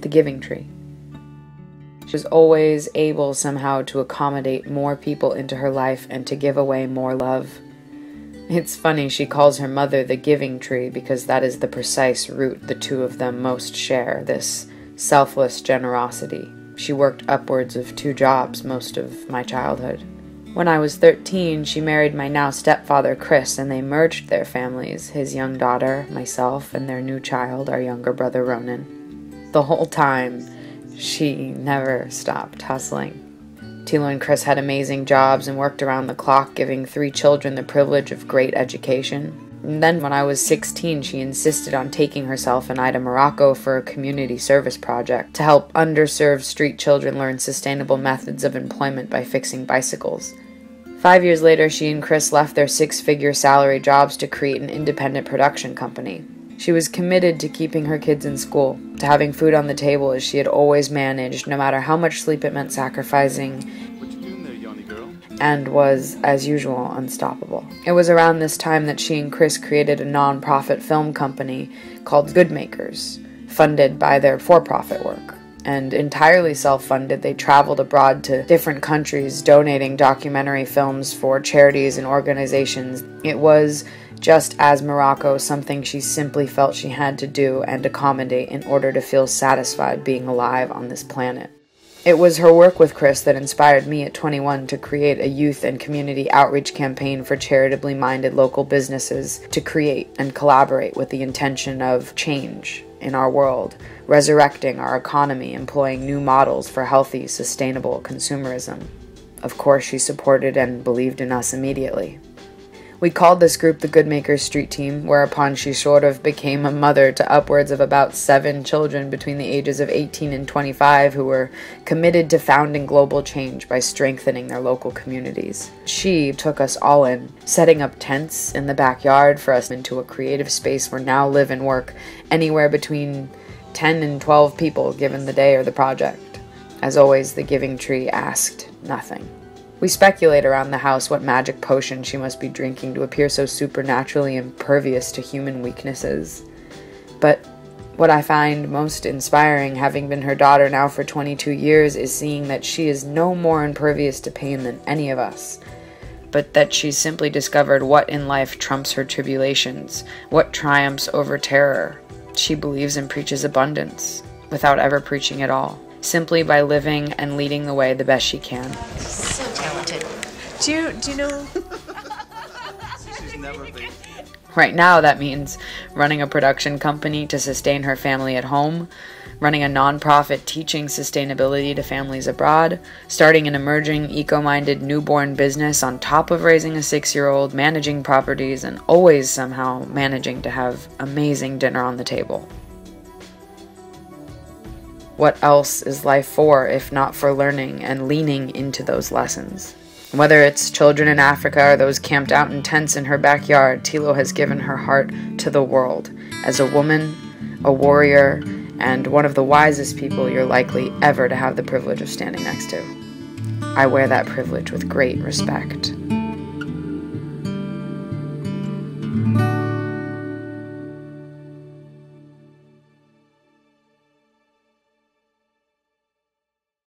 the giving tree. She was always able somehow to accommodate more people into her life and to give away more love. It's funny, she calls her mother the giving tree because that is the precise root the two of them most share, this selfless generosity. She worked upwards of 2 jobs most of my childhood. When I was 13, she married my now stepfather, Chris, and they merged their families, his young daughter, myself, and their new child, our younger brother, Ronan. The whole time, she never stopped hustling. Tilo and Chris had amazing jobs and worked around the clock, giving 3 children the privilege of great education. And then when I was 16, she insisted on taking herself and I to Morocco for a community service project to help underserved street children learn sustainable methods of employment by fixing bicycles. 5 years later, she and Chris left their 6-figure salary jobs to create an independent production company. She was committed to keeping her kids in school, to having food on the table as she had always managed, no matter how much sleep it meant sacrificing, What you doing there, Yanni girl? and was, as usual, unstoppable. It was around this time that she and Chris created a non-profit film company called Good Makers, funded by their for-profit work. And entirely self-funded, they traveled abroad to different countries, donating documentary films for charities and organizations. It was, just as Morocco, something she simply felt she had to do and accommodate in order to feel satisfied being alive on this planet. It was her work with Chris that inspired me at 21 to create a youth and community outreach campaign for charitably minded local businesses to create and collaborate with the intention of change in our world, resurrecting our economy, employing new models for healthy, sustainable consumerism. Of course, she supported and believed in us immediately. We called this group the Good Makers Street Team, whereupon she sort of became a mother to upwards of about 7 children between the ages of 18 and 25 who were committed to founding global change by strengthening their local communities. She took us all in, setting up tents in the backyard for us into a creative space where now live and work anywhere between 10 and 12 people given the day or the project. As always, the giving tree asked nothing. We speculate around the house what magic potion she must be drinking to appear so supernaturally impervious to human weaknesses. But what I find most inspiring, having been her daughter now for 22 years, is seeing that she is no more impervious to pain than any of us, but that she's simply discovered what in life trumps her tribulations, what triumphs over terror. She believes and preaches abundance, without ever preaching at all, simply by living and leading the way the best she can. So talented. Do you know? She's never been. Right now, that means running a production company to sustain her family at home, running a nonprofit teaching sustainability to families abroad, starting an emerging eco-minded newborn business on top of raising a 6-year-old, managing properties, and always somehow managing to have amazing dinner on the table. What else is life for if not for learning and leaning into those lessons? Whether it's children in Africa or those camped out in tents in her backyard, Tilo has given her heart to the world as a woman, a warrior, and one of the wisest people you're likely ever to have the privilege of standing next to. I wear that privilege with great respect.